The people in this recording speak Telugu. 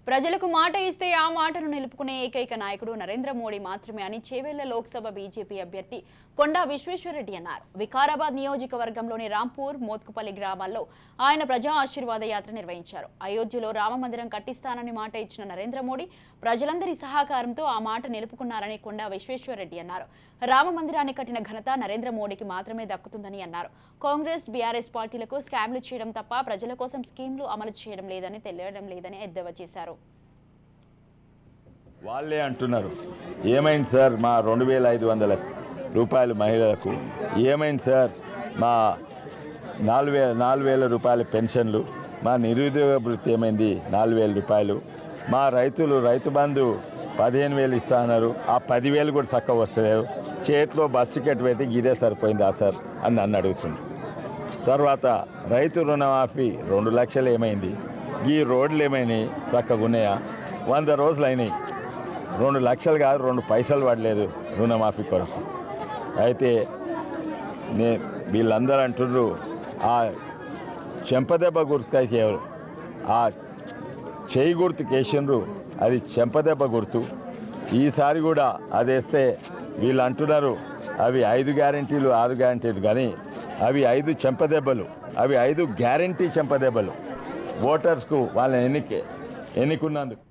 ప్రజలకు మాట ఇస్తే ఆ మాటను నిలుపుకునే ఏకైక నాయకుడు నరేంద్ర మోడీ మాత్రమే అని చేవెళ్ల లోక్సభ బీజేపీ అభ్యర్థి కొండా విశ్వేశ్వరరెడ్డి అన్నారు. వికారాబాద్ నియోజకవర్గంలోని రాంపూర్, మోత్కుపల్లి గ్రామాల్లో ఆయన ప్రజా ఆశీర్వాద యాత్ర నిర్వహించారు. అయోధ్యలో రామమందిరం కట్టిస్తానని మాట ఇచ్చిన నరేంద్ర మోడీ ప్రజలందరి సహకారంతో ఆ మాట నిలుపుకున్నారని కొండా విశ్వేశ్వరరెడ్డి అన్నారు. రామమందిరాన్ని కట్టిన ఘనత నరేంద్ర మోడీకి మాత్రమే దక్కుతుందని అన్నారు. కాంగ్రెస్, బీఆర్ఎస్ పార్టీలకు స్కామ్లు చేయడం తప్ప ప్రజల కోసం స్కీమ్లు అమలు చేయడం లేదని తెలియడం లేదని ఎద్దేవా చేశారు. వాళ్ళే అంటున్నారు, ఏమైంది సార్ మా 2500 రూపాయలు మహిళలకు, ఏమైంది సార్ మా 4000 రూపాయల పెన్షన్లు, మా నిరుద్యోగ వృత్తి ఏమైంది 4000 రూపాయలు, మా రైతు బంధు 15,000 ఇస్తా అన్నారు, ఆ 10,000 కూడా చక్కగా వస్తలేవు, చేతిలో బస్ టికెట్ పెట్టి ఇదే సరిపోయిందా సార్ అని నన్ను అడుగుతుంది. తర్వాత రైతు రుణమాఫీ 2 లక్షలు ఏమైంది, ఈ రోడ్లు ఏమైనాయి చక్కగా ఉన్నాయా, 100 రోజులు అయినాయి, 2 లక్షలు కాదు 2 పైసలు పడలేదు రుణమాఫీ కొరకు. అయితే వీళ్ళందరూ అంటున్నారు ఆ చెంపదెబ్బ గుర్తుకేసారు, ఆ చేయి గుర్తు కేసిండ్రు, అది చెంపదెబ్బ గుర్తు. ఈసారి కూడా అది వేస్తే వీళ్ళు అంటున్నారు అవి 5 గ్యారెంటీలు 6 గ్యారెంటీలు, కానీ అవి 5 చెంపదెబ్బలు, అవి 5 గ్యారెంటీ చెంపదెబ్బలు ఓటర్స్కు వాళ్ళని ఎన్నుకున్నందుకు.